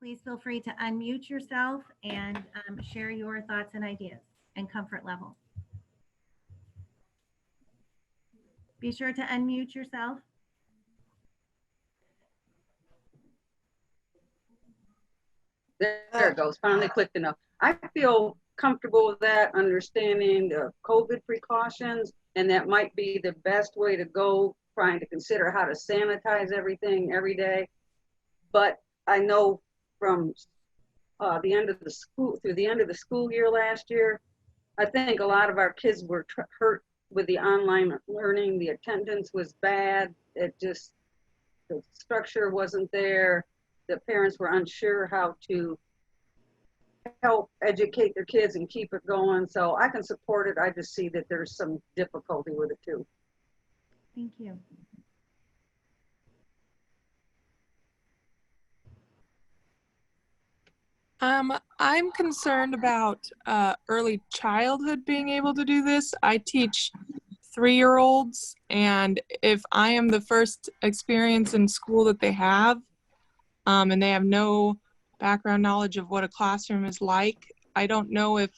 Please feel free to unmute yourself and share your thoughts and ideas and comfort level. Be sure to unmute yourself. There it goes, finally clicked enough. I feel comfortable with that, understanding the COVID precautions, and that might be the best way to go, trying to consider how to sanitize everything every day. But I know from the end of the school, through the end of the school year last year, I think a lot of our kids were hurt with the online learning. The attendance was bad. It just, the structure wasn't there. The parents were unsure how to help educate their kids and keep it going. So I can support it. I just see that there's some difficulty with it too. Thank you. I'm concerned about early childhood being able to do this. I teach 3-year-olds, and if I am the first experience in school that they have, and they have no background knowledge of what a classroom is like, I don't know if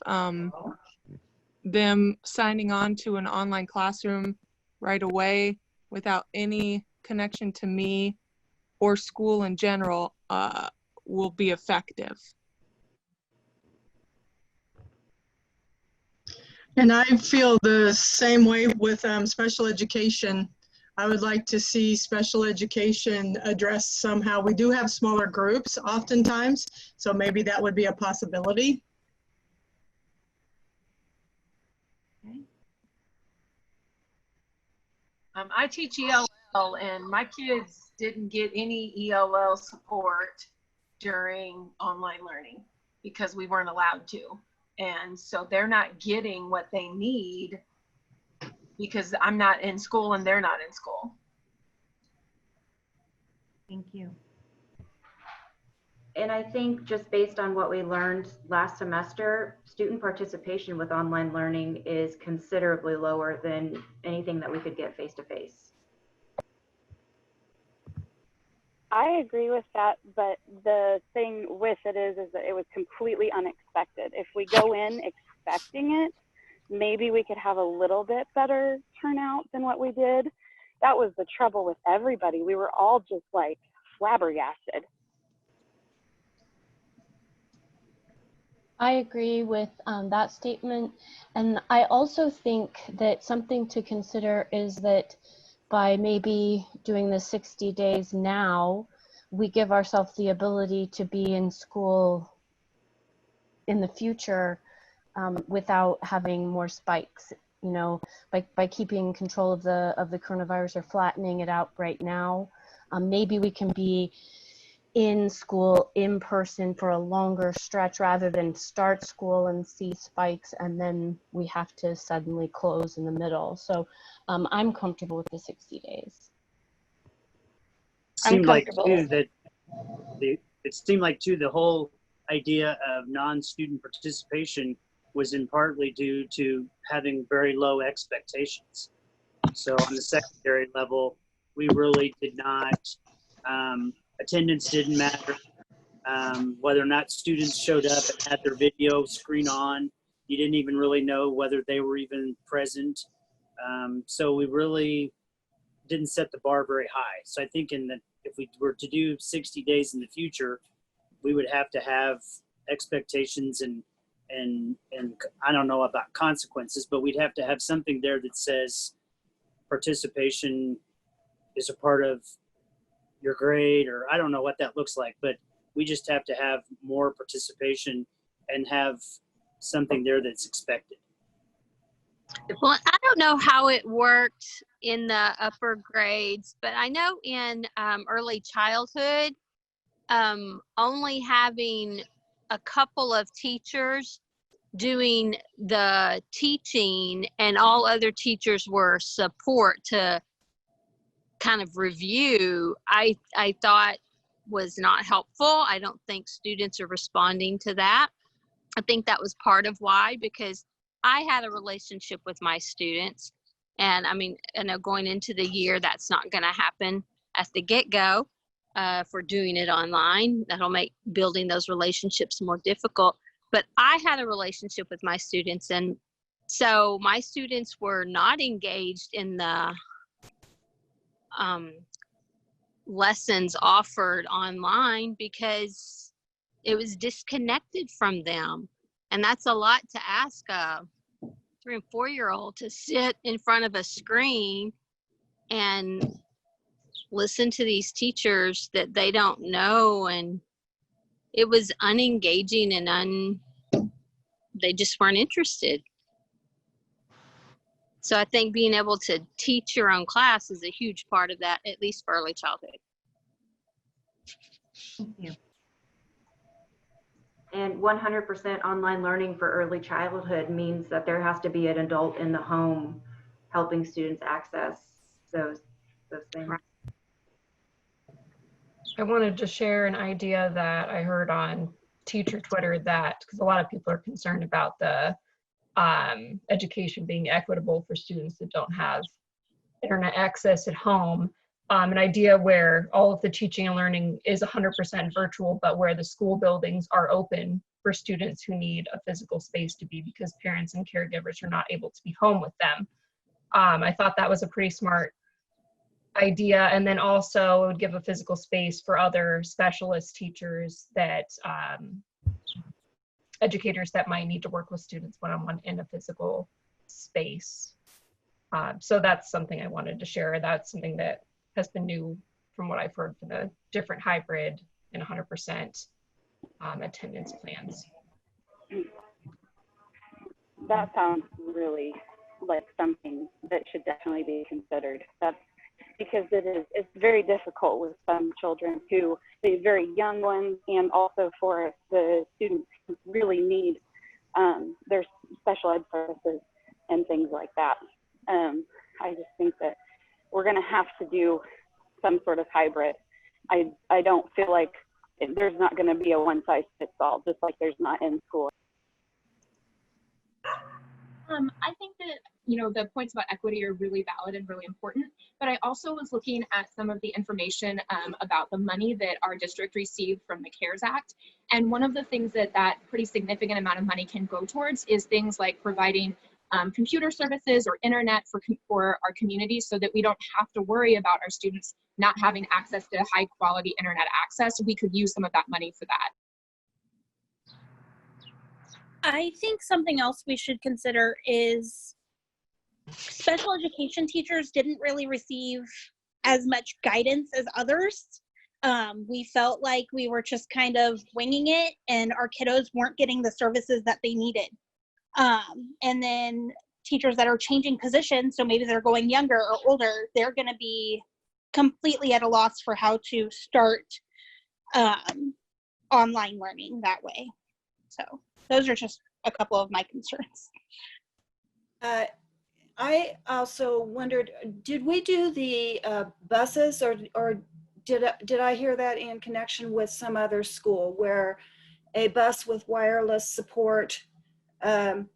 them signing on to an online classroom right away without any connection to me or school in general will be effective. And I feel the same way with special education. I would like to see special education addressed somehow. We do have smaller groups oftentimes, so maybe that would be a possibility. Okay. I teach ELL, and my kids didn't get any ELL support during online learning because we weren't allowed to. And so they're not getting what they need because I'm not in school and they're not in school. Thank you. And I think just based on what we learned last semester, student participation with online learning is considerably lower than anything that we could get face-to-face. I agree with that, but the thing with it is that it was completely unexpected. If we go in expecting it, maybe we could have a little bit better turnout than what we did. That was the trouble with everybody. We were all just like flabbergasted. I agree with that statement. And I also think that something to consider is that by maybe doing the 60 days now, we give ourselves the ability to be in school in the future without having more spikes, you know, by keeping control of the coronavirus or flattening it out right now. Maybe we can be in school in person for a longer stretch rather than start school and see spikes and then we have to suddenly close in the middle. So I'm comfortable with the 60 days. Seemed like too that it seemed like too the whole idea of non-student participation was in partly due to having very low expectations. So on the secondary level, we really did not, attendance didn't matter. Whether or not students showed up and had their video screen on, you didn't even really know whether they were even present. So we really didn't set the bar very high. So I think if we were to do 60 days in the future, we would have to have expectations and I don't know about consequences, but we'd have to have something there that says participation is a part of your grade, or I don't know what that looks like, but we just have to have more participation and have something there that's expected. Well, I don't know how it worked in the upper grades, but I know in early childhood, only having a couple of teachers doing the teaching and all other teachers were support to kind of review, I thought was not helpful. I don't think students are responding to that. I think that was part of why, because I had a relationship with my students, and I mean, I know going into the year, that's not going to happen at the get-go. for doing it online. That'll make building those relationships more difficult. But I had a relationship with my students, and so my students were not engaged in the lessons offered online because it was disconnected from them. And that's a lot to ask a 3 and 4-year-old to sit in front of a screen and listen to these teachers that they don't know. And it was unengaging and they just weren't interested. So I think being able to teach your own class is a huge part of that, at least for early childhood. Thank you. And 100% online learning for early childhood means that there has to be an adult in the home helping students access those things. I wanted to share an idea that I heard on teacher Twitter, that because a lot of people are concerned about the education being equitable for students that don't have internet access at home. An idea where all of the teaching and learning is 100% virtual, but where the school buildings are open for students who need a physical space to be, because parents and caregivers are not able to be home with them. I thought that was a pretty smart idea. And then also it would give a physical space for other specialist teachers that educators that might need to work with students one-on-one in a physical space. So that's something I wanted to share. That's something that has been new from what I've heard for the different hybrid and 100% attendance plans. That sounds really like something that should definitely be considered. That's because it's very difficult with some children who, the very young ones, and also for the students who really need their special ed services and things like that. I just think that we're going to have to do some sort of hybrid. I don't feel like there's not going to be a one size fits all, just like there's not in school. I think that, you know, the points about equity are really valid and really important, but I also was looking at some of the information about the money that our district received from the CARES Act. And one of the things that pretty significant amount of money can go towards is things like providing computer services or internet for our communities, so that we don't have to worry about our students not having access to high quality internet access. We could use some of that money for that. I think something else we should consider is special education teachers didn't really receive as much guidance as others. We felt like we were just kind of winging it, and our kiddos weren't getting the services that they needed. And then teachers that are changing positions, so maybe they're going younger or older, they're going to be completely at a loss for how to start online learning that way. So those are just a couple of my concerns. I also wondered, did we do the buses, or did I hear that in connection with some other school where a bus with wireless support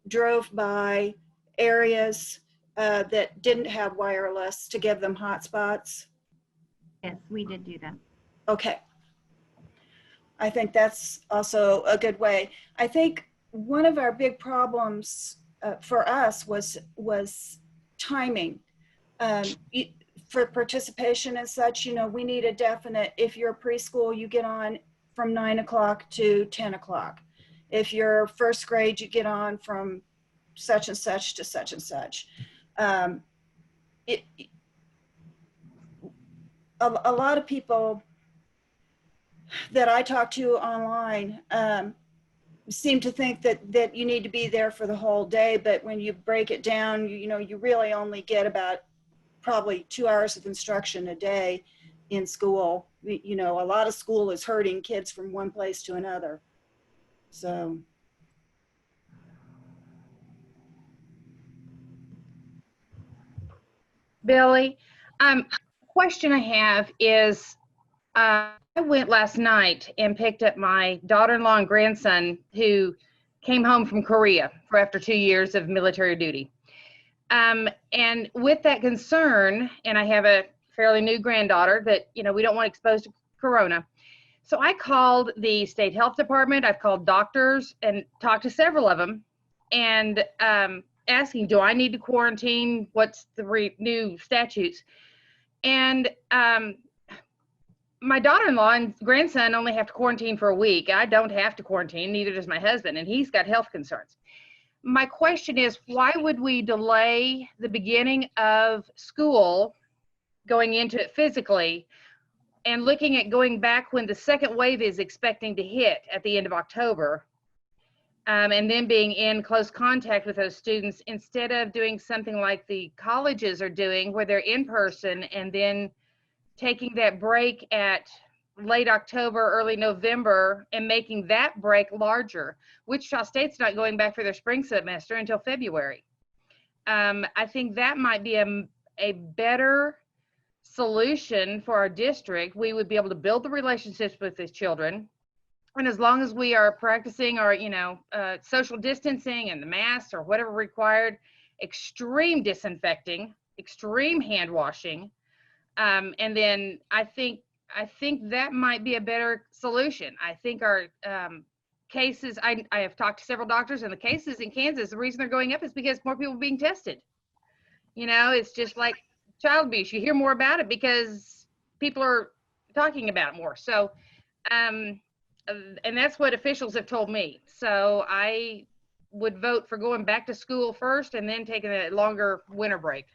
drove by areas that didn't have wireless to give them hotspots? Yes, we did do that. Okay. I think that's also a good way. I think one of our big problems for us was timing. For participation and such, you know, we need a definite, if you're preschool, you get on from 9 o'clock to 10 o'clock. If you're first grade, you get on from such and such to such and such. A lot of people that I talk to online seem to think that you need to be there for the whole day, but when you break it down, you know, you really only get about probably 2 hours of instruction a day in school. You know, a lot of school is herding kids from one place to another. So. Billy, question I have is, I went last night and picked up my daughter-in-law and grandson who came home from Korea for after 2 years of military duty. And with that concern, and I have a fairly new granddaughter that, you know, we don't want exposed to Corona. So I called the state health department. I've called doctors and talked to several of them, and asking, do I need to quarantine? What's the new statutes? And my daughter-in-law and grandson only have to quarantine for a week. I don't have to quarantine, neither does my husband, and he's got health concerns. My question is, why would we delay the beginning of school, going into it physically, and looking at going back when the second wave is expecting to hit at the end of October, and then being in close contact with those students, instead of doing something like the colleges are doing, where they're in person and then taking that break at late October, early November, and making that break larger. Wichita State's not going back for their spring semester until February. I think that might be a better solution for our district. We would be able to build the relationships with these children. And as long as we are practicing our, social distancing and the masks or whatever required, extreme disinfecting, extreme hand washing, and then I think that might be a better solution. I think our cases, I have talked to several doctors, and the cases in Kansas, the reason they're going up is because more people are being tested. It's just like child abuse. You hear more about it because people are talking about it more. So, and that's what officials have told me. So I would vote for going back to school first and then taking a longer winter break.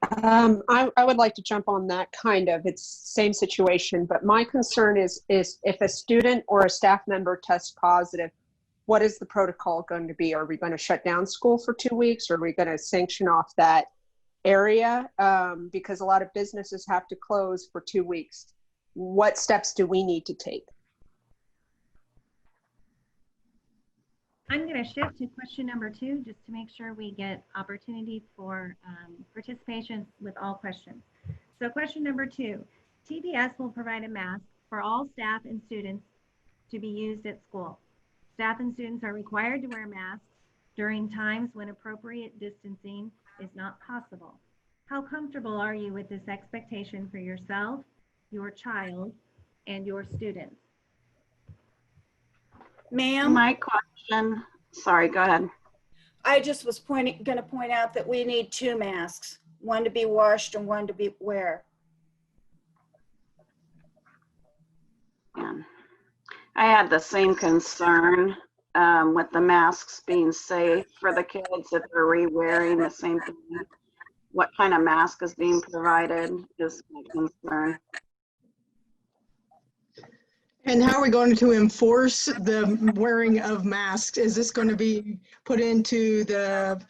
I would like to jump on that kind of. It's same situation, but my concern is if a student or a staff member tests positive, what is the protocol going to be? Are we going to shut down school for 2 weeks? Or are we going to sanction off that area? Because a lot of businesses have to close for 2 weeks. What steps do we need to take? I'm going to shift to question number 2, just to make sure we get opportunity for participation with all questions. So question number 2, TBS will provide a mask for all staff and students to be used at school. Staff and students are required to wear masks during times when appropriate distancing is not possible. How comfortable are you with this expectation for yourself, your child, and your students? Ma'am? My question, sorry, go ahead. I just was going to point out that we need 2 masks, one to be washed and one to wear. Yeah. I had the same concern with the masks being safe for the kids if they're re-wearing the same thing. What kind of mask is being provided is my concern. And how are we going to enforce the wearing of masks? Is this going to be put into the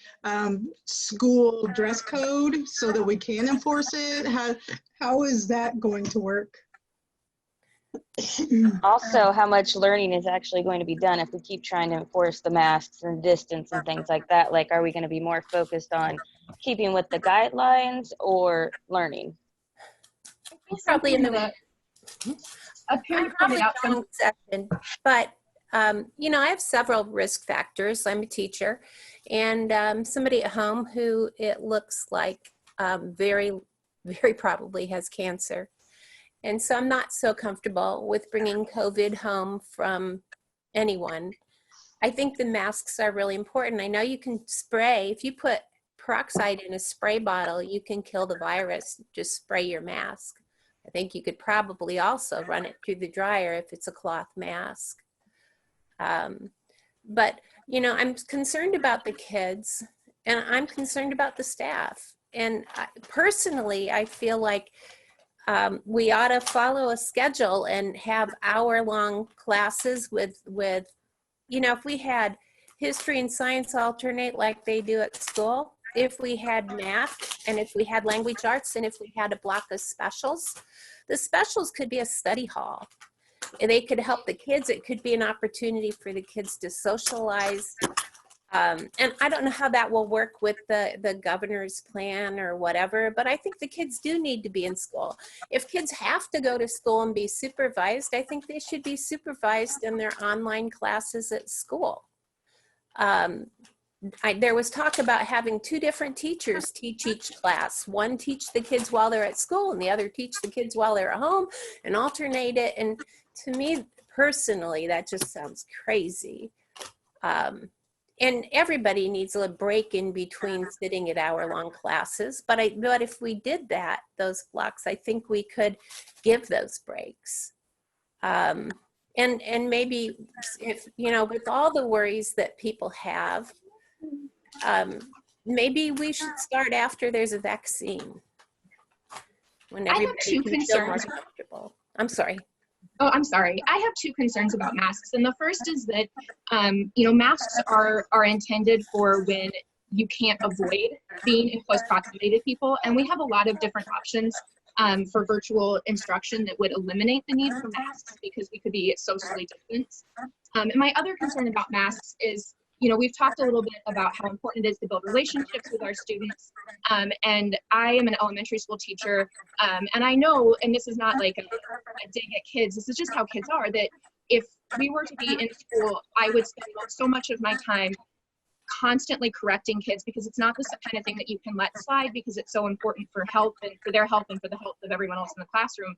school dress code so that we can enforce it? How is that going to work? Also, how much learning is actually going to be done if we keep trying to enforce the masks and distance and things like that? Like, are we going to be more focused on keeping with the guidelines or learning? Probably in the section, but I have several risk factors. I'm a teacher, and somebody at home who it looks like very, very probably has cancer. And so I'm not so comfortable with bringing COVID home from anyone. I think the masks are really important. I know you can spray, if you put peroxide in a spray bottle, you can kill the virus, just spray your mask. I think you could probably also run it through the dryer if it's a cloth mask. But, I'm concerned about the kids, and I'm concerned about the staff. And personally, I feel like we ought to follow a schedule and have hour-long classes with, if we had history and science alternate like they do at school, if we had math, and if we had language arts, and if we had a block of specials. The specials could be a study hall. They could help the kids. It could be an opportunity for the kids to socialize. And I don't know how that will work with the governor's plan or whatever, but I think the kids do need to be in school. If kids have to go to school and be supervised, I think they should be supervised in their online classes at school. there was talk about having 2 different teachers teach each class. One teach the kids while they're at school and the other teach the kids while they're at home, and alternate it. And to me personally, that just sounds crazy. And everybody needs a break in between sitting at hour-long classes. But if we did that, those blocks, I think we could give those breaks. And maybe if, with all the worries that people have, maybe we should start after there's a vaccine. When everybody can feel more comfortable. I'm sorry. Oh, I'm sorry. I have 2 concerns about masks. And the first is that, masks are intended for when you can't avoid being in close proximity to people. And we have a lot of different options for virtual instruction that would eliminate the need for masks because we could be socially distanced. And my other concern about masks is, we've talked a little bit about how important it is to build relationships with our students. And I am an elementary school teacher. And I know, and this is not like a dig at kids, this is just how kids are, that if we were to be in school, I would spend so much of my time constantly correcting kids because it's not the kind of thing that you can let slide because it's so important for health and for their health and for the health of everyone else in the classroom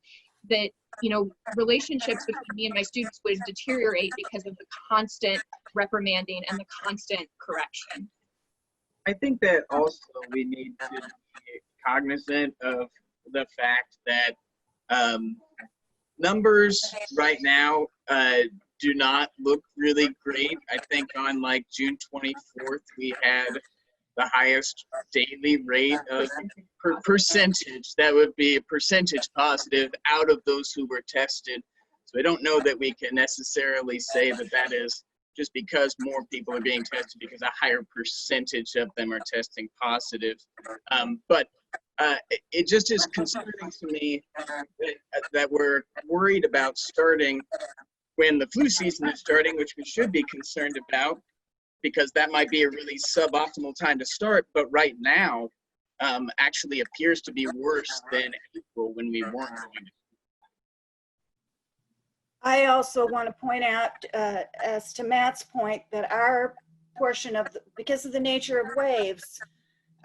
that, relationships between me and my students would deteriorate because of the constant reprimanding and the constant correction. I think that also we need to be cognizant of the fact that numbers right now do not look really great. I think on like June 24th, we had the highest daily rate of percentage. That would be a percentage positive out of those who were tested. So I don't know that we can necessarily say that that is just because more people are being tested because a higher percentage of them are testing positive. But it just is concerning to me that we're worried about starting when the flu season is starting, which we should be concerned about, because that might be a really suboptimal time to start. But right now, actually appears to be worse than April when we weren't going to. I also want to point out, as to Matt's point, that our portion of, because of the nature of waves,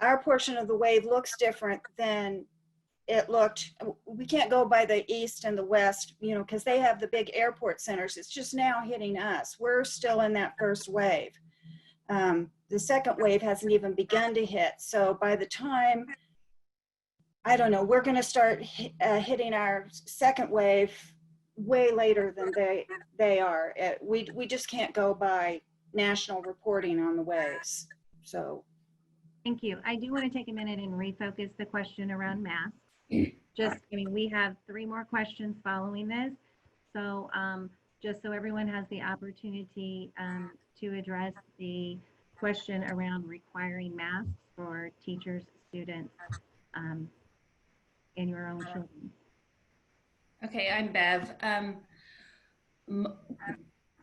our portion of the wave looks different than it looked. We can't go by the east and the west, because they have the big airport centers. It's just now hitting us. We're still in that first wave. The second wave hasn't even begun to hit. So by the time, I don't know, we're going to start hitting our second wave way later than they are. We just can't go by national reporting on the waves. So thank you. I do want to take a minute and refocus the question around masks. We have 3 more questions following this. So just so everyone has the opportunity to address the question around requiring masks for teachers, students, and your own children. Okay, I'm Bev.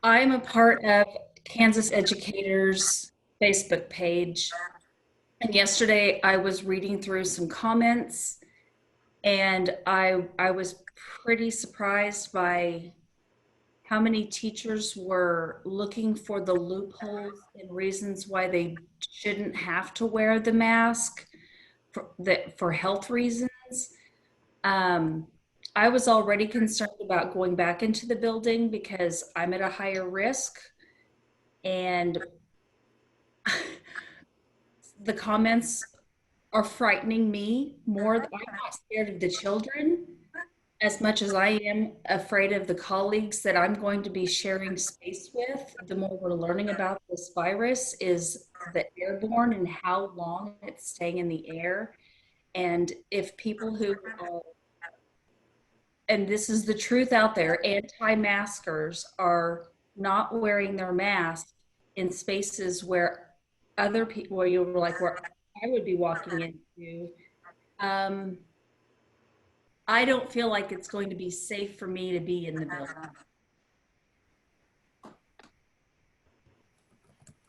I'm a part of Kansas Educator's Facebook page. And yesterday I was reading through some comments and I was pretty surprised by how many teachers were looking for the loopholes and reasons why they shouldn't have to wear the mask for health reasons. I was already concerned about going back into the building because I'm at a higher risk, and the comments are frightening me more. I'm not scared of the children as much as I am afraid of the colleagues that I'm going to be sharing space with. The more we're learning about this virus is the airborne and how long it's staying in the air. And if people who are, and this is the truth out there, anti-maskers are not wearing their mask in spaces where other people, where you were like, where I would be walking into, I don't feel like it's going to be safe for me to be in the building.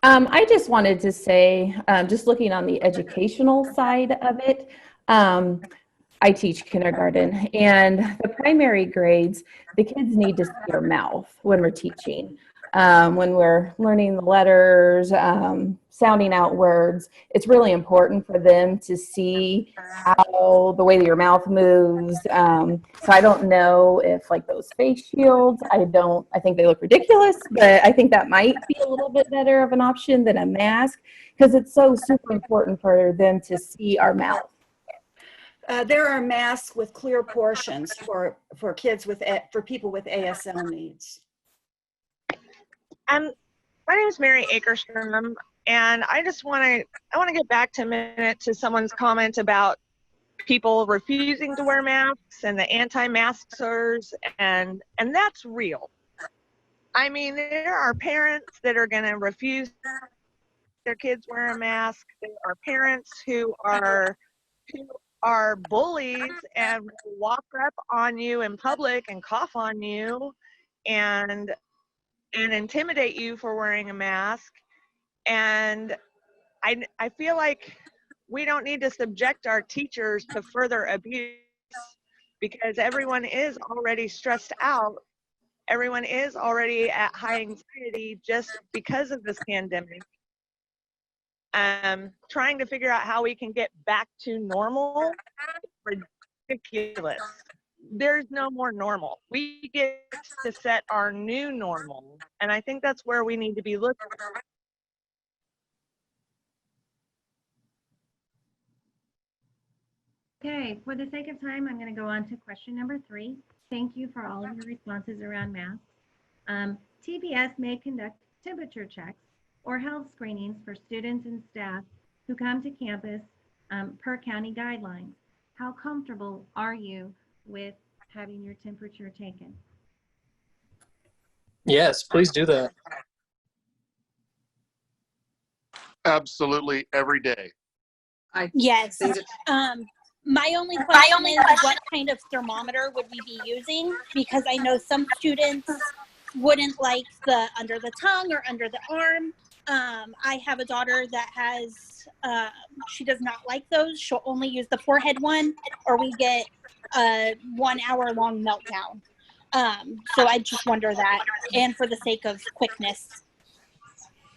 I just wanted to say, just looking on the educational side of it, I teach kindergarten, and the primary grades, the kids need to see your mouth when we're teaching. when we're learning the letters, sounding out words, it's really important for them to see how the way that your mouth moves. So I don't know if like those face shields, I think they look ridiculous, but I think that might be a little bit better of an option than a mask, because it's so super important for them to see our mouth. There are masks with clear portions for kids for people with ASL needs. My name is Mary Akerstrom, and I want to get back to a minute to someone's comment about people refusing to wear masks and the anti-maskers, and that's real. I mean, there are parents that are going to refuse their kids wear a mask. There are parents who are bullies and will walk up on you in public and cough on you and intimidate you for wearing a mask. And I feel like we don't need to subject our teachers to further abuse, because everyone is already stressed out. Everyone is already at high anxiety just because of this pandemic. Trying to figure out how we can get back to normal is ridiculous. There's no more normal. We get to set our new normal, and I think that's where we need to be looking. Okay, for the sake of time, I'm going to go on to question number 3. Thank you for all of your responses around masks. TPS may conduct temperature checks or health screenings for students and staff who come to campus per county guidelines. How comfortable are you with having your temperature taken? Yes, please do that. Absolutely every day. Yes. My only question is what kind of thermometer would we be using? Because I know some students wouldn't like the under the tongue or under the arm. I have a daughter that has, she does not like those. She'll only use the forehead one, or we get a 1 hour long meltdown. So I just wonder that, and for the sake of quickness.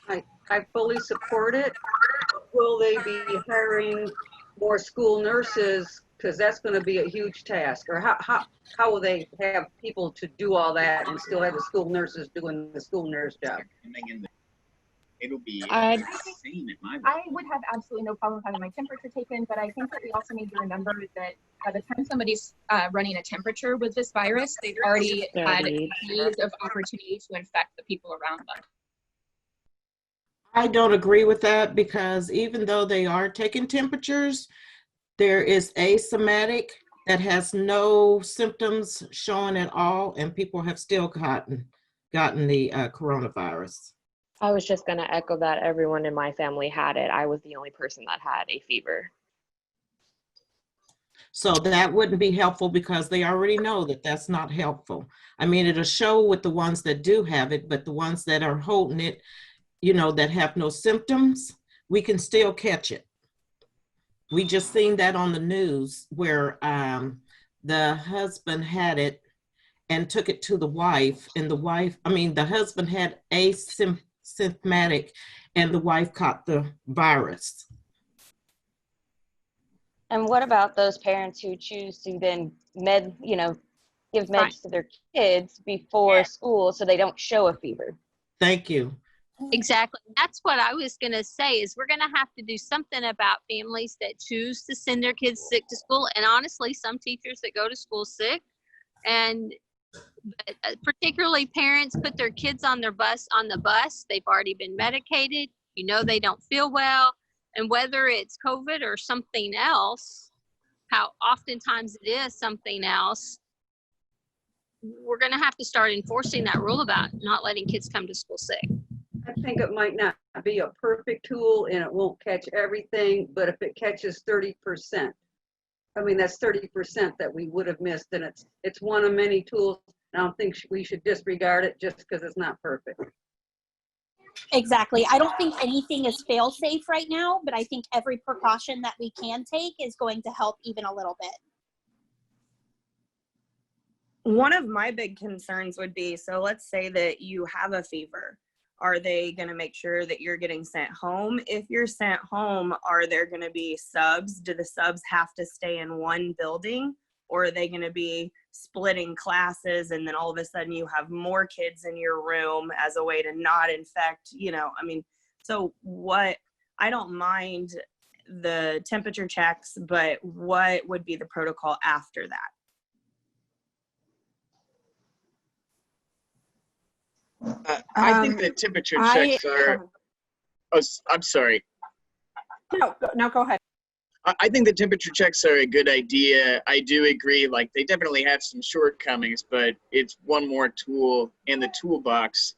I fully support it. Will they be hiring more school nurses? Because that's going to be a huge task. Or how will they have people to do all that and still have the school nurses doing the school nurse job? It'll be insane in my I would have absolutely no problem having my temperature taken, but I think that we also need to remember that by the time somebody's running a temperature with this virus, they've already had days of opportunity to infect the people around them. I don't agree with that, because even though they are taking temperatures, there is asymptomatic that has no symptoms showing at all, and people have still gotten the coronavirus. I was just going to echo that. Everyone in my family had it. I was the only person that had a fever. So that wouldn't be helpful, because they already know that that's not helpful. I mean, it'll show with the ones that do have it, but the ones that are holding it, you know, that have no symptoms, we can still catch it. We just seen that on the news where the husband had it and took it to the wife, and the husband had asymptomatic and the wife caught the virus. And what about those parents who choose to then give meds to their kids before school so they don't show a fever? Thank you. Exactly. That's what I was going to say, is we're going to have to do something about families that choose to send their kids sick to school. And honestly, some teachers that go to school sick, and particularly parents put their kids on the bus. They've already been medicated. You know, they don't feel well. And whether it's COVID or something else, how oftentimes it is something else, we're going to have to start enforcing that rule about not letting kids come to school sick. I think it might not be a perfect tool and it won't catch everything, but if it catches 30%, I mean, that's 30% that we would have missed, and it's one of many tools. I don't think we should disregard it just because it's not perfect. Exactly. I don't think anything is fail-safe right now, but I think every precaution that we can take is going to help even a little bit. one of my big concerns would be, so let's say that you have a fever. Are they going to make sure that you're getting sent home? If you're sent home, are there going to be subs? Do the subs have to stay in one building? Or are they going to be splitting classes, and then all of a sudden you have more kids in your room as a way to not infect, you know, I mean, so what, I don't mind the temperature checks, but what would be the protocol after that? I think that temperature checks are, oh, I'm sorry. No, go ahead. I think the temperature checks are a good idea. I do agree, like they definitely have some shortcomings, but it's one more tool in the toolbox.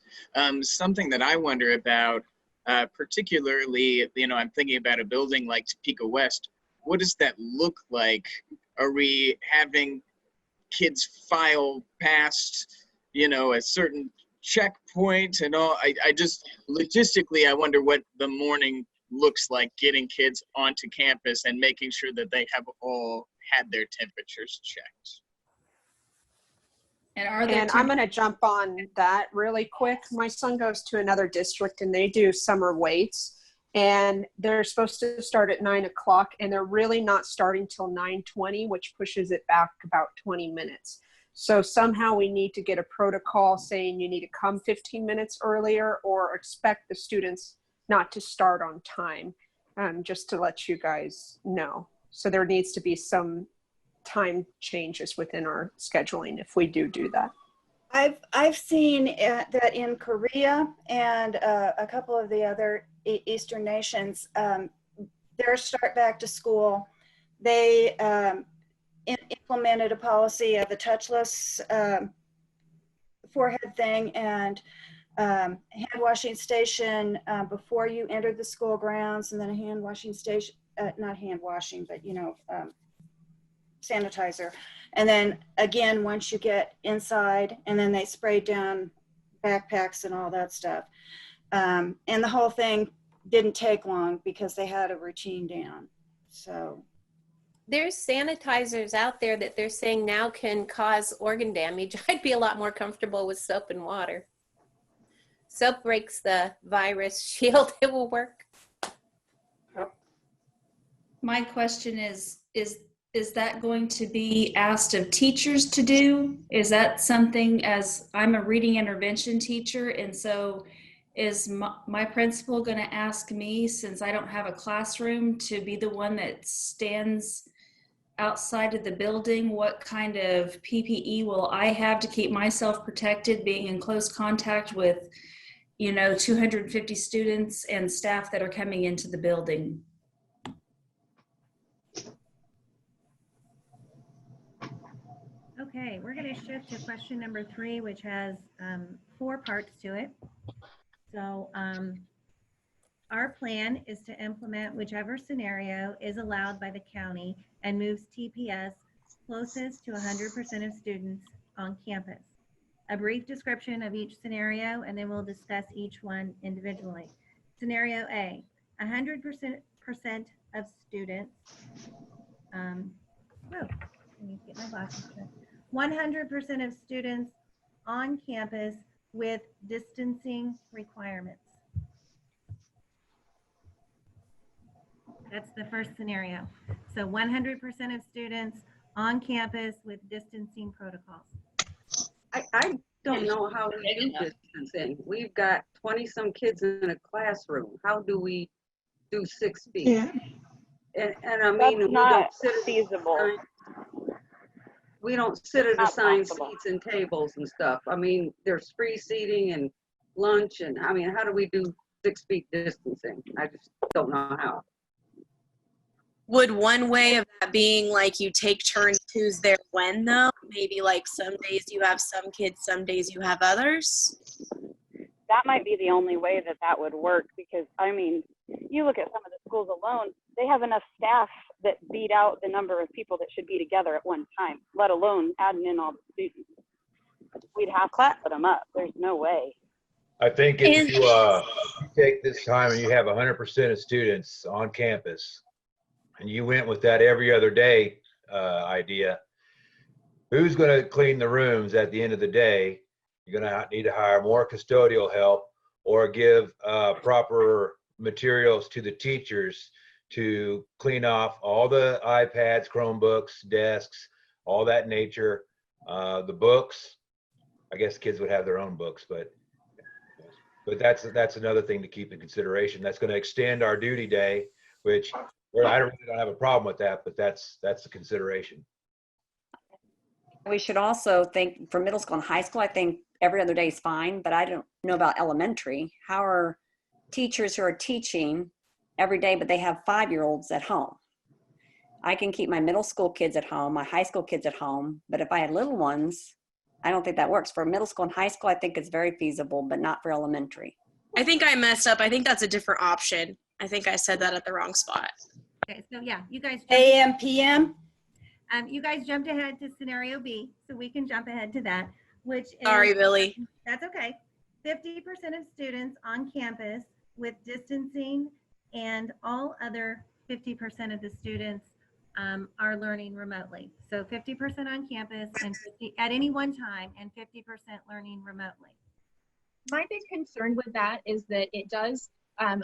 Something that I wonder about, particularly, you know, I'm thinking about a building like Topeka West. What does that look like? Are we having kids file past, you know, a certain checkpoint and all? I just, logistically, I wonder what the morning looks like getting kids onto campus and making sure that they have all had their temperatures checked. And I'm going to jump on that really quick. My son goes to another district and they do summer weights, and they're supposed to start at 9 o'clock, and they're really not starting till 9:20, which pushes it back about 20 minutes. So somehow we need to get a protocol saying you need to come 15 minutes earlier or expect the students not to start on time, just to let you guys know. So there needs to be some time changes within our scheduling if we do that. I've seen that in Korea and a couple of the other Eastern nations, their start back to school, they implemented a policy of the touchless forehead thing and hand washing station before you entered the school grounds, and then a hand washing station, not hand washing, but, you know, sanitizer. And then again, once you get inside, and then they sprayed down backpacks and all that stuff. And the whole thing didn't take long because they had a routine down. So there's sanitizers out there that they're saying now can cause organ damage. I'd be a lot more comfortable with soap and water. Soap breaks the virus shield. It will work. My question is that going to be asked of teachers to do? Is that something, as I'm a reading intervention teacher, and so is my principal going to ask me, since I don't have a classroom, to be the one that stands outside of the building? What kind of PPE will I have to keep myself protected, being in close contact with, you know, 250 students and staff that are coming into the building? Okay, we're going to shift to question number 3, which has 4 parts to it. So our plan is to implement whichever scenario is allowed by the county and moves TPS closest to 100% of students on campus. A brief description of each scenario, and then we'll discuss each one individually. Scenario A, 100% of students, I need to get my glasses checked. 100% of students on campus with distancing requirements. That's the first scenario. So 100% of students on campus with distancing protocols. I don't know how we do distancing. We've got 20-some kids in a classroom. How do we do 6 feet? Yeah. And I mean, That's not feasible. We don't sit at Not assigned possible. seats and tables and stuff. I mean, there's free seating and lunch, and I mean, how do we do 6 feet distancing? I just don't know how. Would one way of that being like you take turns who's there when, though? Maybe like some days you have some kids, some days you have others? That might be the only way that that would work, because, I mean, you look at some of the schools alone, they have enough staff that beat out the number of people that should be together at one time, let alone adding in all the students. We'd have to put them up. There's no way. I think if you take this time and you have 100% of students on campus, and you went with that every other day idea, who's going to clean the rooms at the end of the day? You're going to need to hire more custodial help or give proper materials to the teachers to clean off all the iPads, Chromebooks, desks, all that nature, the books. I guess kids would have their own books, but that's another thing to keep in consideration. That's going to extend our duty day, which I really don't have a problem with that, but that's the consideration. We should also think for middle school and high school, I think every other day is fine, but I don't know about elementary. How are teachers who are teaching every day, but they have 5-year-olds at home? I can keep my middle school kids at home, my high school kids at home, but if I had little ones, I don't think that works. For middle school and high school, I think it's very feasible, but not for elementary. I think I messed up. I think that's a different option. I think I said that at the wrong spot. Okay, so yeah, you guys. AM, PM? You guys jumped ahead to scenario B, so we can jump ahead to that, which is. Sorry, Billy. That's okay. 50% of students on campus with distancing, and all other 50% of the students are learning remotely. So 50% on campus and 50 at any one time, and 50% learning remotely. My big concern with that is that it does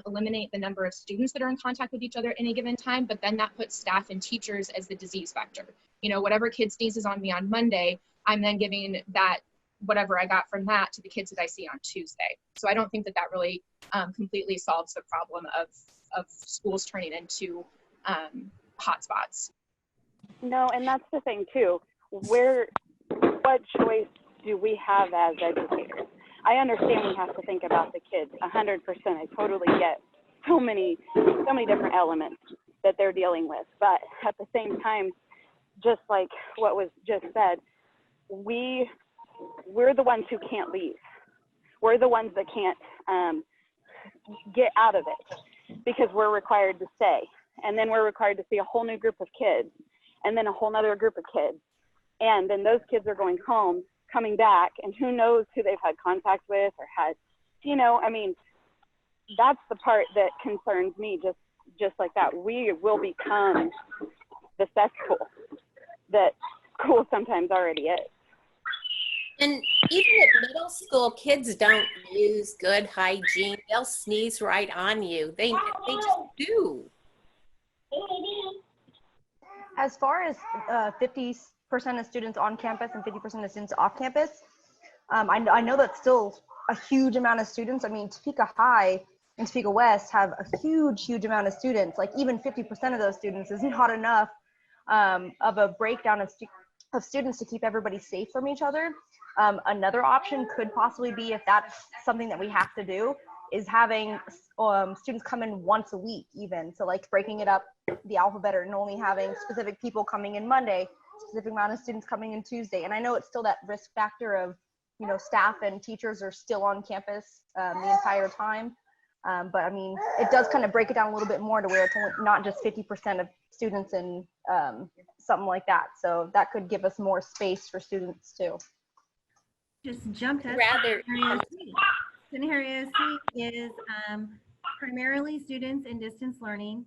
eliminate the number of students that are in contact with each other at any given time, but then that puts staff and teachers as the disease vector. You know, whatever kid sneezes on me on Monday, I'm then giving that, whatever I got from that, to the kids that I see on Tuesday. So I don't think that that really completely solves the problem of schools turning into hotspots. No, and that's the thing too. What choice do we have as educators? I understand we have to think about the kids 100%. I totally get so many different elements that they're dealing with. But at the same time, just like what was just said, we're the ones who can't leave. We're the ones that can't get out of it because we're required to stay. And then we're required to see a whole new group of kids, and then a whole nother group of kids. And then those kids are going home, coming back, and who knows who they've had contact with or had, you know, I mean, that's the part that concerns me, just like that. We will become the cesspool that school sometimes already is. And even at middle school, kids don't use good hygiene. They'll sneeze right on you. They just do. As far as 50% of students on campus and 50% of students off campus, I know that's still a huge amount of students. I mean, Topeka High and Topeka West have a huge amount of students. Like even 50% of those students is not enough of a breakdown of students to keep everybody safe from each other. Another option could possibly be, if that's something that we have to do, is having students come in once a week even. So like breaking it up the alphabet and only having specific people coming in Monday, specific amount of students coming in Tuesday. And I know it's still that risk factor of, you know, staff and teachers are still on campus the entire time. But I mean, it does kind of break it down a little bit more to where it's only, not just 50% of students and something like that. So that could give us more space for students too. Just jumped up. Scenario C is primarily students in distance learning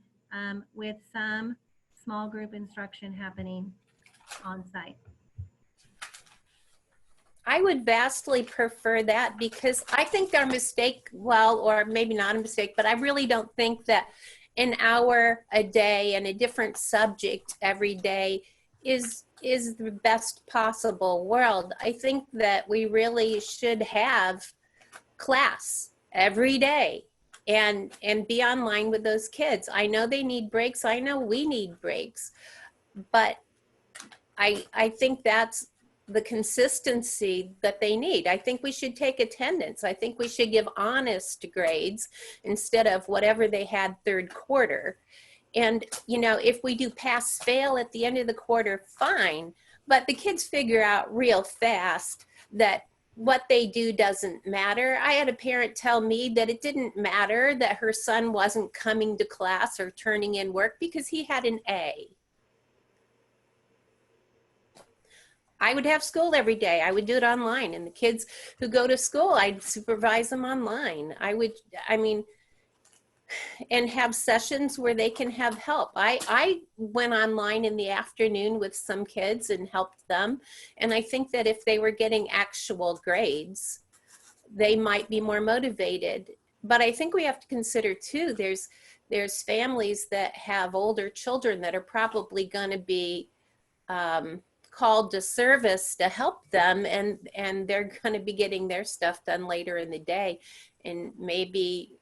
with some small group instruction happening on site. I would vastly prefer that, because I think our mistake, well, or maybe not a mistake, but I really don't think that an hour a day and a different subject every day is the best possible world. I think that we really should have class every day and be online with those kids. I know they need breaks. I know we need breaks, but I think that's the consistency that they need. I think we should take attendance. I think we should give honest grades instead of whatever they had third quarter. And, you know, if we do pass fail at the end of the quarter, fine, but the kids figure out real fast that what they do doesn't matter. I had a parent tell me that it didn't matter that her son wasn't coming to class or turning in work because he had an A. I would have school every day. I would do it online, and the kids who go to school, I'd supervise them online. I mean, and have sessions where they can have help. I went online in the afternoon with some kids and helped them. And I think that if they were getting actual grades, they might be more motivated. But I think we have to consider too, there's families that have older children that are probably going to be called to service to help them, and they're going to be getting their stuff done later in the day. And maybe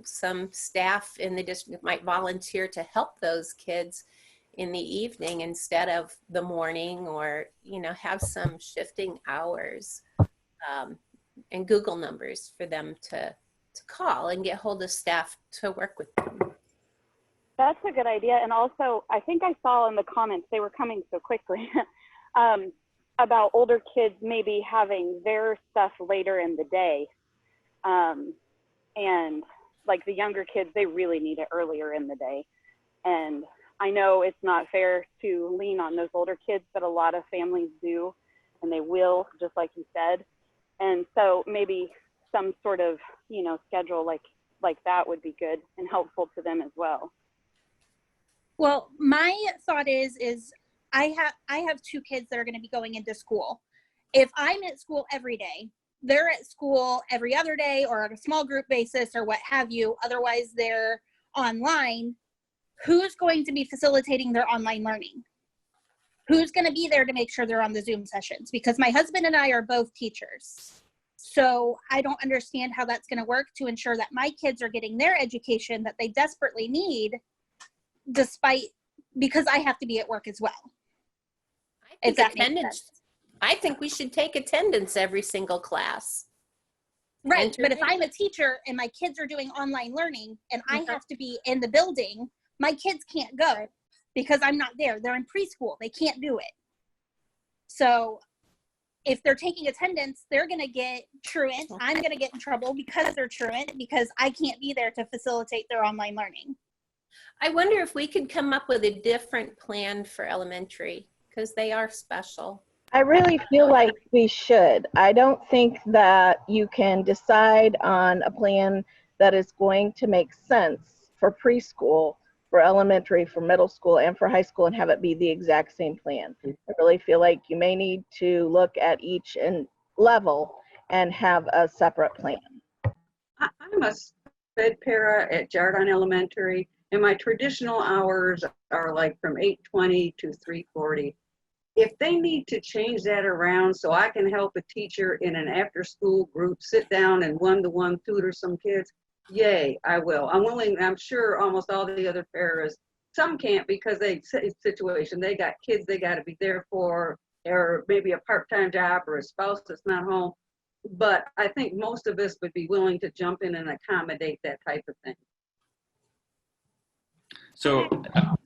some staff in the district might volunteer to help those kids in the evening instead of the morning, or, you know, have some shifting hours and Google numbers for them to call and get hold of staff to work with them. That's a good idea. And also, I think I saw in the comments, they were coming so quickly, about older kids maybe having their stuff later in the day. And like the younger kids, they really need it earlier in the day. And I know it's not fair to lean on those older kids, but a lot of families do, and they will, just like you said. And so maybe some sort of, you know, schedule like that would be good and helpful to them as well. Well, my thought is I have two kids that are going to be going into school. If I'm at school every day, they're at school every other day or on a small group basis or what have you, otherwise they're online, who's going to be facilitating their online learning? Who's going to be there to make sure they're on the Zoom sessions? Because my husband and I are both teachers. So I don't understand how that's going to work to ensure that my kids are getting their education that they desperately need, because I have to be at work as well. I think we should take attendance every single class. Right, but if I'm a teacher and my kids are doing online learning and I have to be in the building, my kids can't go because I'm not there. They're in preschool. They can't do it. So if they're taking attendance, they're going to get truant. I'm going to get in trouble because they're truant because I can't be there to facilitate their online learning. I wonder if we could come up with a different plan for elementary, because they are special. I really feel like we should. I don't think that you can decide on a plan that is going to make sense for preschool, for elementary, for middle school, and for high school and have it be the exact same plan. I really feel like you may need to look at each level and have a separate plan. I'm a sped para at Jardine Elementary, and my traditional hours are like from 8:20 to 3:40. If they need to change that around so I can help a teacher in an after-school group sit down and one-to-one tutor some kids, yay, I will. I'm willing. I'm sure almost all the other paras, some can't because situation. They got kids they got to be there for, or maybe a part-time job or a spouse that's not home. But I think most of us would be willing to jump in and accommodate that type of thing. So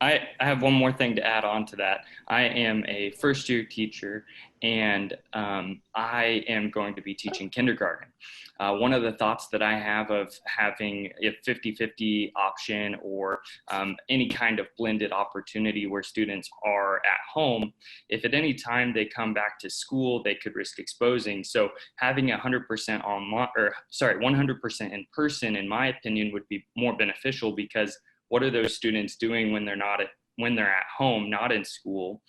I have one more thing to add on to that. I am a first-year teacher, and I am going to be teaching kindergarten. One of the thoughts that I have of having a 50-50 option or any kind of blended opportunity where students are at home, if at any time they come back to school, they could risk exposing. So having 100% online, or sorry, 100% in person, in my opinion, would be more beneficial, because what are those students doing when they're at home, not in school?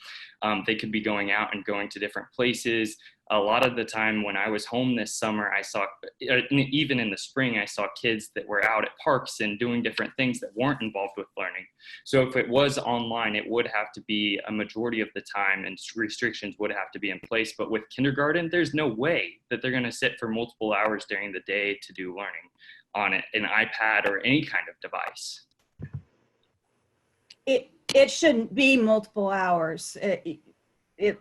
They could be going out and going to different places. A lot of the time when I was home this summer, I saw, even in the spring, I saw kids that were out at parks and doing different things that weren't involved with learning. So if it was online, it would have to be a majority of the time, and restrictions would have to be in place. But with kindergarten, there's no way that they're going to sit for multiple hours during the day to do learning on an iPad or any kind of device. It shouldn't be multiple hours. The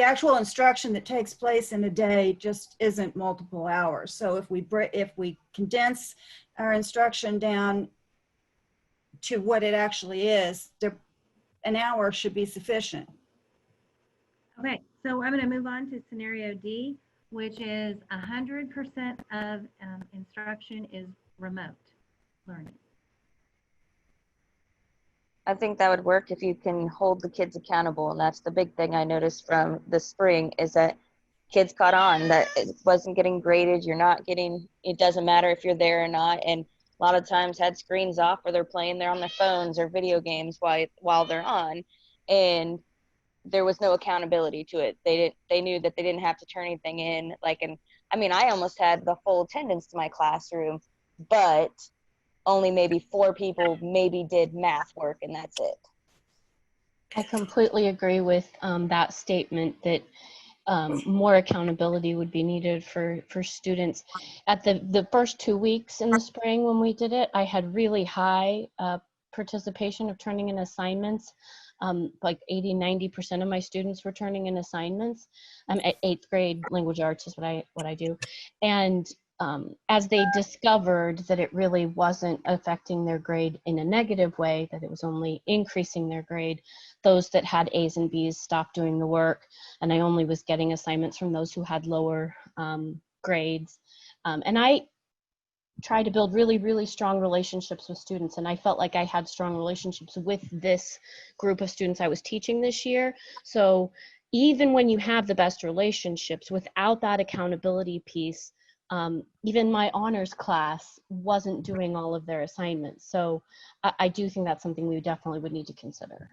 actual instruction that takes place in a day just isn't multiple hours. So if we condense our instruction down to what it actually is, an hour should be sufficient. Okay, so I'm going to move on to scenario D, which is 100% of instruction is remote learning. I think that would work if you can hold the kids accountable. And that's the big thing I noticed from the spring, is that kids caught on that it wasn't getting graded. You're not getting, it doesn't matter if you're there or not. And a lot of times had screens off or they're playing there on their phones or video games while they're on, and there was no accountability to it. They knew that they didn't have to turn anything in. I almost had the full attendance to my classroom, but only maybe 4 people maybe did math work, and that's it. I completely agree with that statement that more accountability would be needed for students. At the first 2 weeks in the spring when we did it, I had really high participation of turning in assignments. Like 80–90% of my students were turning in assignments. At 8th grade language arts is what I do. And as they discovered that it really wasn't affecting their grade in a negative way, that it was only increasing their grade, those that had A's and B's stopped doing the work, and I only was getting assignments from those who had lower grades. And I try to build really, really strong relationships with students, and I felt like I had strong relationships with this group of students I was teaching this year. So even when you have the best relationships, without that accountability piece, even my honors class wasn't doing all of their assignments. So I do think that's something we definitely would need to consider.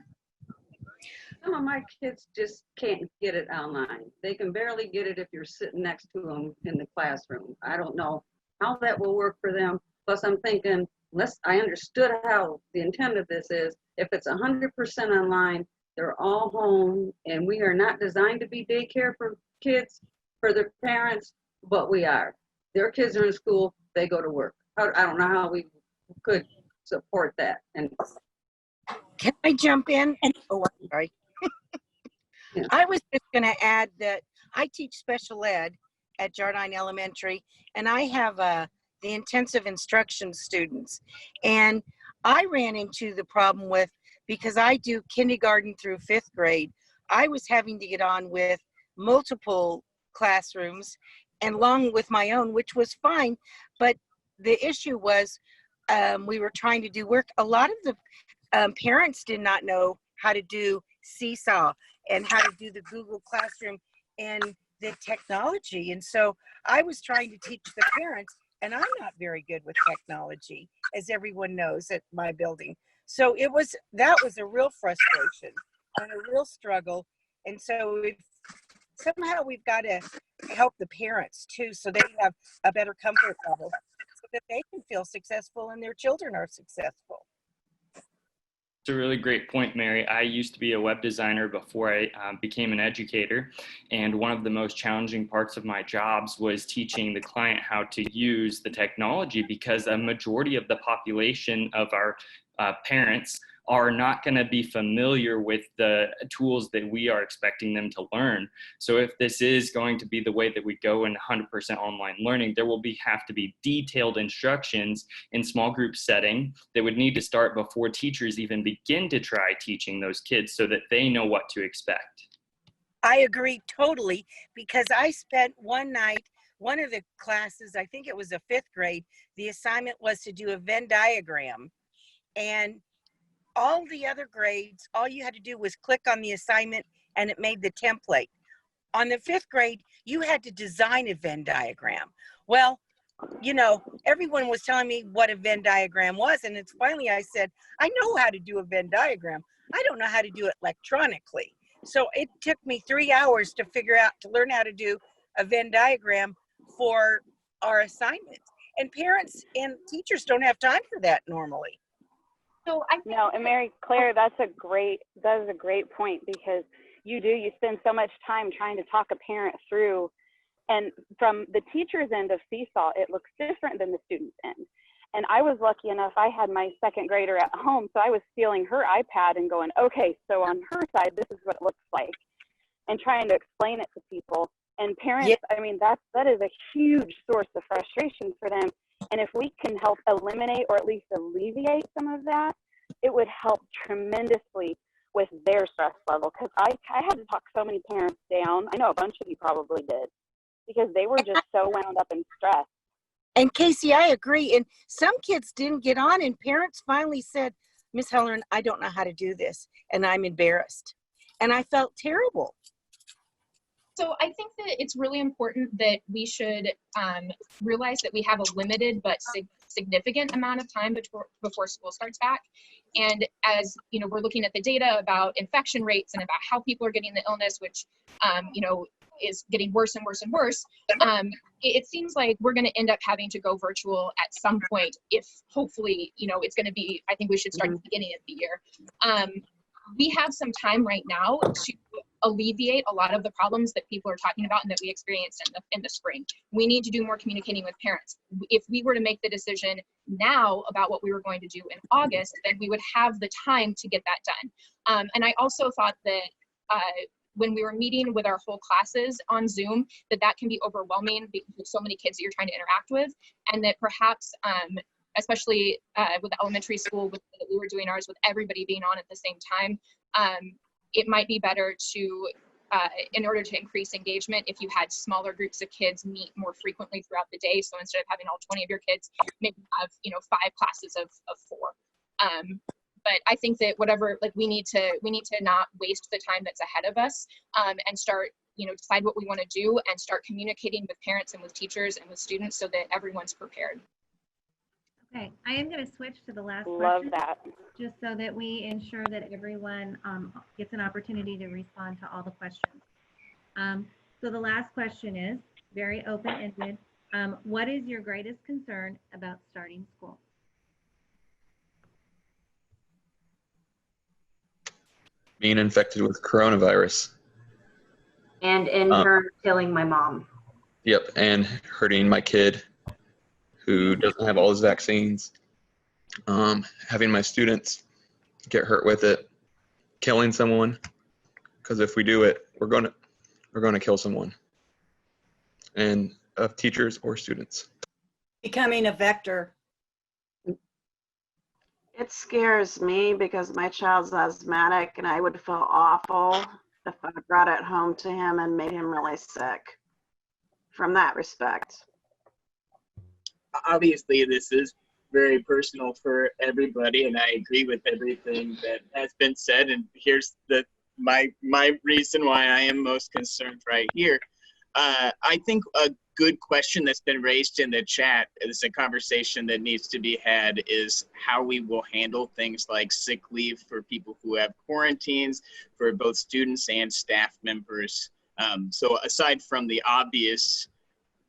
Some of my kids just can't get it online. They can barely get it if you're sitting next to them in the classroom. I don't know how that will work for them. Plus I'm thinking, unless I understood how the intent of this is, if it's 100% online, they're all home, and we are not designed to be daycare for kids, for their parents, but we are. Their kids are in school, they go to work. I don't know how we could support that. And can I jump in? Oh, I'm sorry. Yeah. I was just going to add that I teach special ed at Jardine Elementary, and I have the intensive instruction students. And I ran into the problem with, because I do kindergarten through 5th grade, I was having to get on with multiple classrooms and along with my own, which was fine. But the issue was we were trying to do work. A lot of the parents did not know how to do Seesaw and how to do the Google Classroom and the technology. And so I was trying to teach the parents, and I'm not very good with technology, as everyone knows at my building. So that was a real frustration and a real struggle. And so somehow we've got to help the parents too, so they have a better comfort level, so that they can feel successful and their children are successful. It's a really great point, Mary. I used to be a web designer before I became an educator, and one of the most challenging parts of my jobs was teaching the client how to use the technology, because a majority of the population of our parents are not going to be familiar with the tools that we are expecting them to learn. So if this is going to be the way that we go in 100% online learning, there will have to be detailed instructions in small group setting that would need to start before teachers even begin to try teaching those kids, so that they know what to expect. I agree totally, because I spent one night, one of the classes, I think it was a 5th grade, the assignment was to do a Venn diagram. And all the other grades, all you had to do was click on the assignment and it made the template. On the 5th grade, you had to design a Venn diagram. Well, you know, everyone was telling me what a Venn diagram was, and it's finally I said, I know how to do a Venn diagram. I don't know how to do it electronically. So it took me 3 hours to learn how to do a Venn diagram for our assignments. And parents and teachers don't have time for that normally. So no, and Mary Claire, that is a great point, because you spend so much time trying to talk a parent through, and from the teacher's end of Seesaw, it looks different than the student's end. And I was lucky enough, I had my 2nd grader at home, so I was stealing her iPad and going, okay, so on her side, this is what it looks like, and trying to explain it to people. And parents, yeah. I mean, that is a huge source of frustration for them. And if we can help eliminate or at least alleviate some of that, it would help tremendously with their stress level. Because I had to talk so many parents down. I know a bunch of you probably did, because they were just so wound up in stress. And Casey, I agree. And some kids didn't get on, and parents finally said, Miss Halloran, I don't know how to do this, and I'm embarrassed. And I felt terrible. So I think that it's really important that we should realize that we have a limited but significant amount of time before school starts back. And as you know, we're looking at the data about infection rates and about how people are getting the illness, which you know, is getting worse and worse and worse. It seems like we're going to end up having to go virtual at some point. If hopefully, you know, it's going to be. I think we should start at the beginning of the year. We have some time right now to alleviate a lot of the problems that people are talking about and that we experienced in the spring. We need to do more communicating with parents. If we were to make the decision now about what we were going to do in August, then we would have the time to get that done. And I also thought that when we were meeting with our whole classes on Zoom, that can be overwhelming because there's so many kids that you're trying to interact with, and that perhaps especially with the elementary school, we were doing ours with everybody being on at the same time. It might be better to, in order to increase engagement, if you had smaller groups of kids meet more frequently throughout the day. So instead of having all 20 of your kids, maybe have, you know, 5 classes of 4. But I think that whatever, like we need to not waste the time that's ahead of us, and start, you know, decide what we want to do and start communicating with parents and with teachers and with students so that everyone's prepared. Okay, I am going to switch to the last Love question, that. just so that we ensure that everyone gets an opportunity to respond to all the questions. So the last question is very open-ended. What is your greatest concern about starting school? Being infected with coronavirus. And in turn, killing my mom. Yep, and hurting my kid who doesn't have all his vaccines. Having my students get hurt with it, killing someone, because if we do it, we're gonna kill someone, and of teachers or students. Becoming a vector. It scares me because my child's asthmatic and I would feel awful if I brought it home to him and made him really sick from that respect. Obviously, this is very personal for everybody, and I agree with everything that has been said. And here's my reason why I am most concerned right here. I think a good question that's been raised in the chat is a conversation that needs to be had is how we will handle things like sick leave for people who have quarantines, for both students and staff members. So aside from the obvious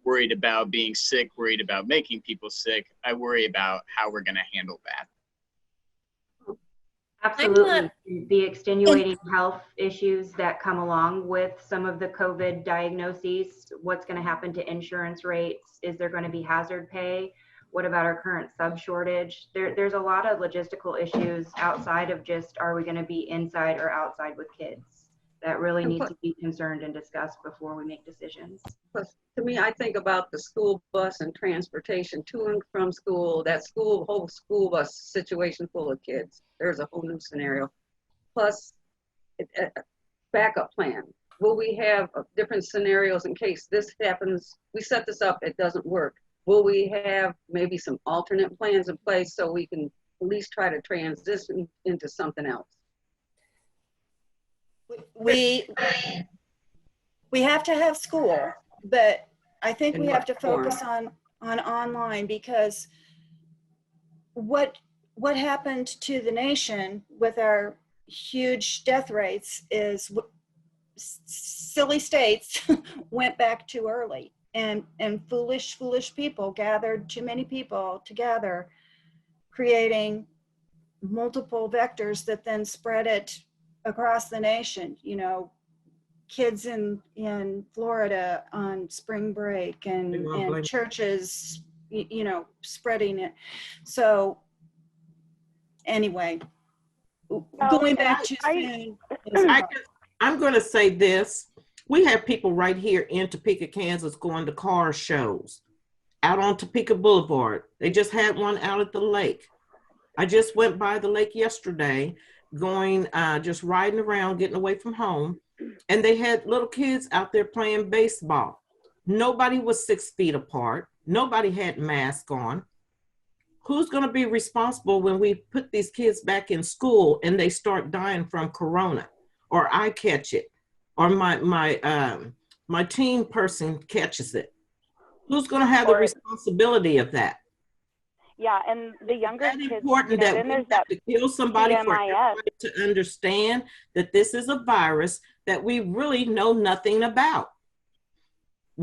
worried about being sick, worried about making people sick, I worry about how we're going to handle that. Absolutely. The extenuating health issues that come along with some of the COVID diagnoses. What's going to happen to insurance rates? Is there going to be hazard pay? What about our current sub shortage? There's a lot of logistical issues outside of just, are we going to be inside or outside with kids? That really need to be concerned and discussed before we make decisions. Plus, to me, I think about the school bus and transportation to and from school, that whole school bus situation full of kids. There's a whole new scenario. Plus, backup plan. Will we have different scenarios in case this happens? We set this up, it doesn't work. Will we have maybe some alternate plans in place so we can at least try to transition into something else? We have to have school, but I think we have to focus on online, because what happened to the nation with our huge death rates is silly states went back too early, and foolish people gathered too many people together, creating multiple vectors that then spread it across the nation. You know, kids in Florida on spring break, and churches, you know, spreading it. So anyway, going back to I'm going to say this. We have people right here in Topeka, Kansas going to car shows out on Topeka Boulevard. They just had one out at the lake. I just went by the lake yesterday, going, just riding around, getting away from home. And they had little kids out there playing baseball. Nobody was 6 feet apart. Nobody had masks on. Who's going to be responsible when we put these kids back in school and they start dying from corona, or I catch it, or my my team person catches it? Who's going to have the responsibility of that? Yeah, and the younger It's kids, important that then we there's have that to kill somebody for PMIS. everybody to understand that this is a virus that we really know nothing about.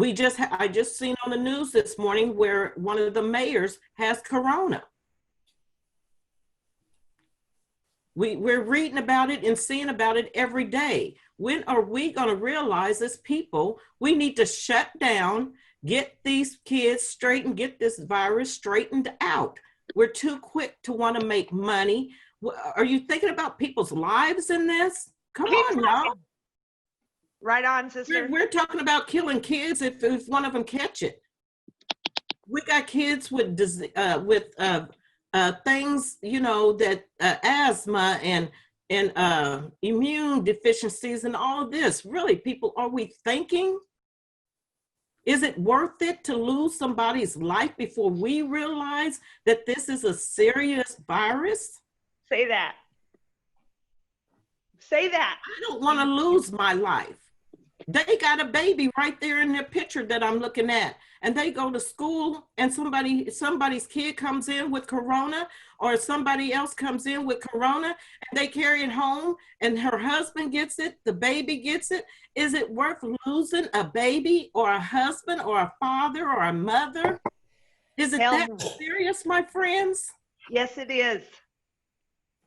I just seen on the news this morning where one of the mayors has corona. We're reading about it and seeing about it every day. When are we going to realize as people, we need to shut down, get these kids straightened, get this virus straightened out? We're too quick to want to make money. Are you thinking about people's lives in this? Come on, y'all. Right on, sister. We're talking about killing kids if one of them catch it. We got kids with things, you know, that asthma and immune deficiencies and all of this. Really, people, are we thinking? Is it worth it to lose somebody's life before we realize that this is a serious virus? Say that. Say that. I don't want to lose my life. They got a baby right there in their picture that I'm looking at, and they go to school and somebody's kid comes in with corona, or somebody else comes in with corona, and they carry it home and her husband gets it, the baby gets it. Is it worth losing a baby or a husband or a father or a mother? Is it that serious, my friends? Yes, it is.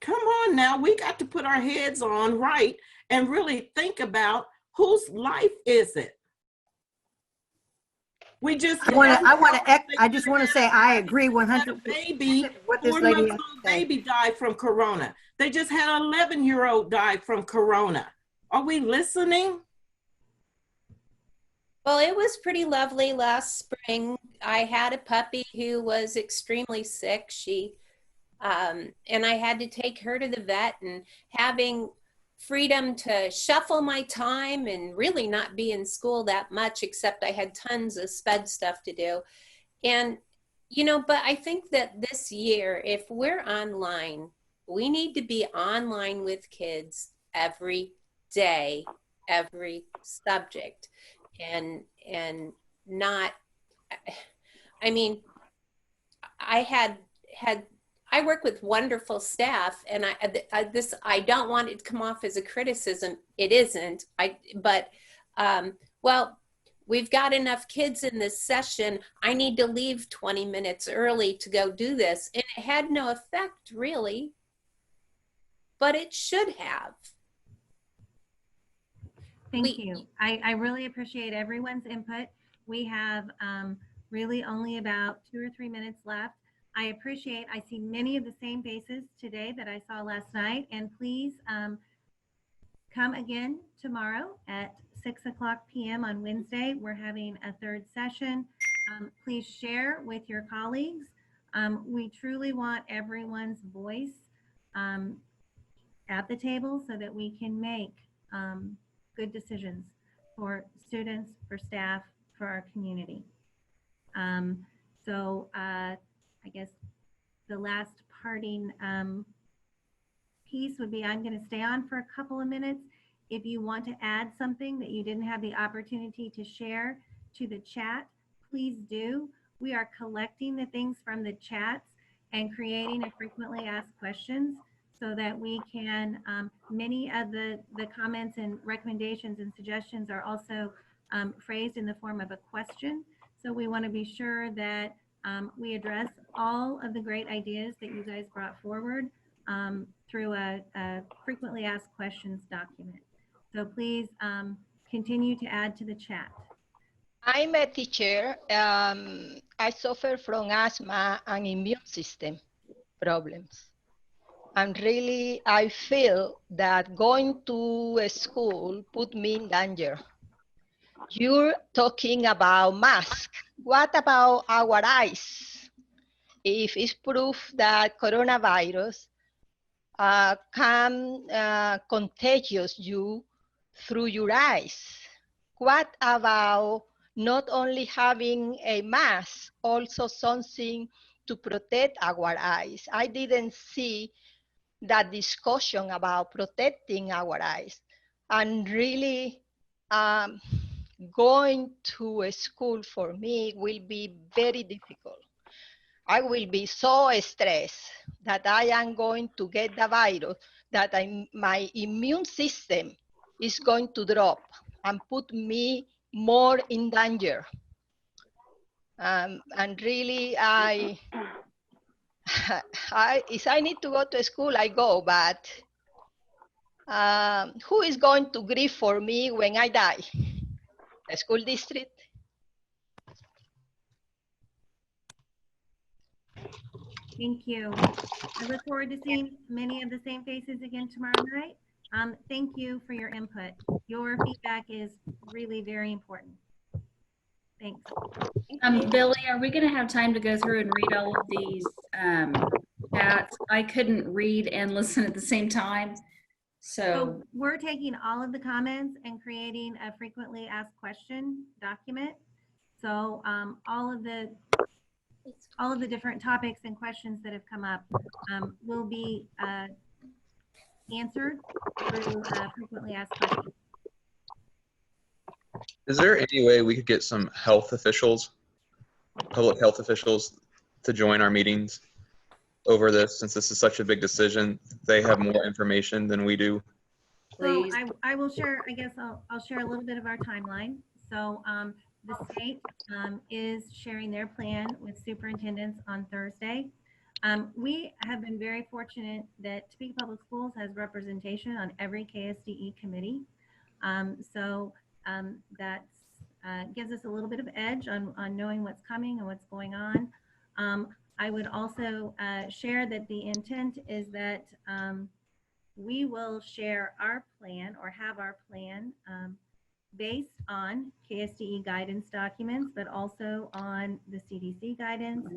Come on now, we got to put our heads on right and really think about whose life is it? We just I just want to say I agree 100%. Baby, what this lady has to say. baby died from corona. They just had an 11-year-old die from corona. Are we listening? Well, it was pretty lovely last spring. I had a puppy who was extremely sick. And I had to take her to the vet, and having freedom to shuffle my time and really not be in school that much, except I had tons of sped stuff to do. And, you know, but I think that this year, if we're online, we need to be online with kids every day, every subject, and not, I mean, I work with wonderful staff, and I don't want it to come off as a criticism. It isn't. Well, we've got enough kids in this session. I need to leave 20 minutes early to go do this. And it had no effect, really, but it should have. Thank you. I really appreciate everyone's input. We have really only about 2 or 3 minutes left. I see many of the same faces today that I saw last night, and please come again tomorrow at 6:00 p.m. on Wednesday. We're having a third session. Please share with your colleagues. We truly want everyone's voice at the table so that we can make good decisions for students, for staff, for our community. I guess the last parting piece would be, I'm going to stay on for a couple of minutes. If you want to add something that you didn't have the opportunity to share to the chat, please do. We are collecting the things from the chats and creating a frequently asked questions so that we can, many of the comments and recommendations and suggestions are also phrased in the form of a question. So we want to be sure that we address all of the great ideas that you guys brought forward through a frequently asked questions document. So please continue to add to the chat. I'm a teacher. I suffer from asthma and immune system problems. And really, I feel that going to a school put me in danger. You're talking about masks. What about our eyes? If it's proof that coronavirus can contagious you through your eyes, what about not only having a mask, also something to protect our eyes? I didn't see that discussion about protecting our eyes. And really, going to a school for me will be very difficult. I will be so stressed that I am going to get the virus, that my immune system is going to drop and put me more in danger. And really, if I need to go to school, I go, but who is going to grieve for me when I die? The school district? Thank you. I look forward to seeing many of the same faces again tomorrow night. Thank you for your input. Your feedback is really very important. Thanks. Billy, are we going to have time to go through and read all of these chats? I couldn't read and listen at the same time. So we're taking all of the comments and creating a frequently asked question document. So all of the different topics and questions that have come up will be answered through frequently asked questions. Is there any way we could get some health officials, public health officials, to join our meetings over this, since this is such a big decision? They have more information than we do. Please. So I will share, I guess I'll share a little bit of our timeline. So the state is sharing their plan with superintendents on Thursday. We have been very fortunate that Topeka Public Schools has representation on every KSDE committee. That gives us a little bit of edge on knowing what's coming and what's going on. I would also share that the intent is that we will share our plan or have our plan based on KSDE guidance documents, but also on the CDC guidance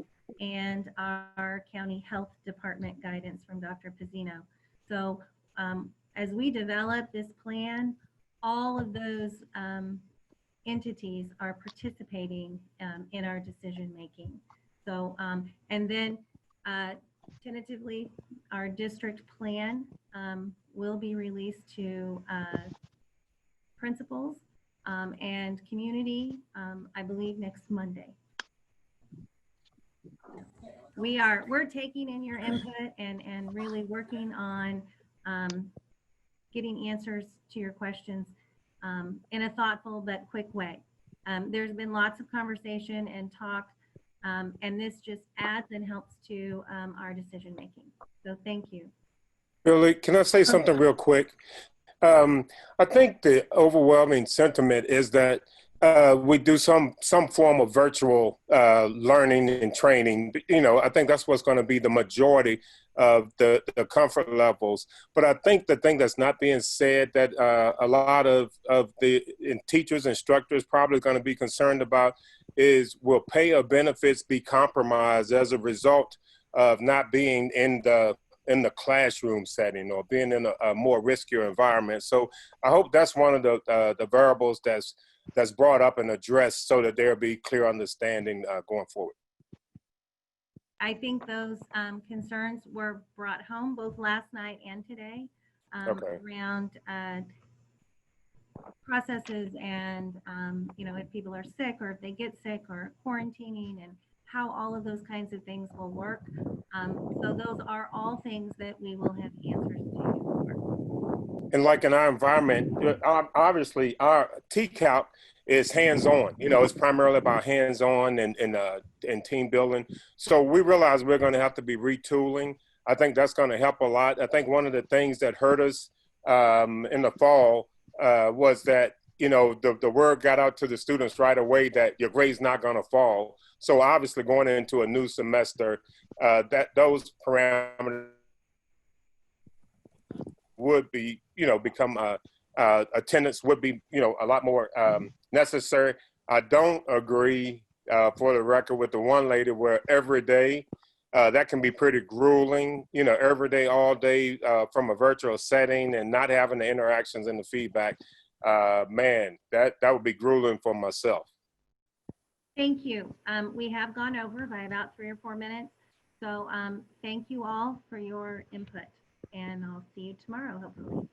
and our county health department guidance from Dr. Pizzino. So as we develop this plan, all of those entities are participating in our decision making. So, and then tentatively, our district plan will be released to principals and community, I believe next Monday. We're taking in your input and really working on getting answers to your questions in a thoughtful but quick way. There's been lots of conversation and talk, and this just adds and helps to our decision making. So thank you. Billy, can I say something real quick? I think the overwhelming sentiment is that we do some form of virtual learning and training. You know, I think that's what's going to be the majority of the comfort levels. But I think the thing that's not being said that a lot of the teachers, instructors probably going to be concerned about is, will pay or benefits be compromised as a result of not being in the classroom setting or being in a more riskier environment? So I hope that's one of the variables that's brought up and addressed so that there'll be clear understanding going forward. I think those concerns were brought home both last night and today around processes and, you know, if people are sick or if they get sick or quarantining and how all of those kinds of things will work. So those are all things that we will have answers to. And like in our environment, obviously our TCAP is hands-on. You know, it's primarily about hands-on and team building. So we realize we're going to have to be retooling. I think that's going to help a lot. I think one of the things that hurt us in the fall was that, you know, the word got out to the students right away that your grade's not going to fall. So obviously going into a new semester, that those parameters would be, you know, become attendance would be, you know, a lot more necessary. I don't agree, for the record, with the one lady where every day, that can be pretty grueling, you know, every day, all day, from a virtual setting and not having the interactions and the feedback. Man, that would be grueling for myself. Thank you. We have gone over by about 3 or 4 minutes. So thank you all for your input, and I'll see you tomorrow, hopefully.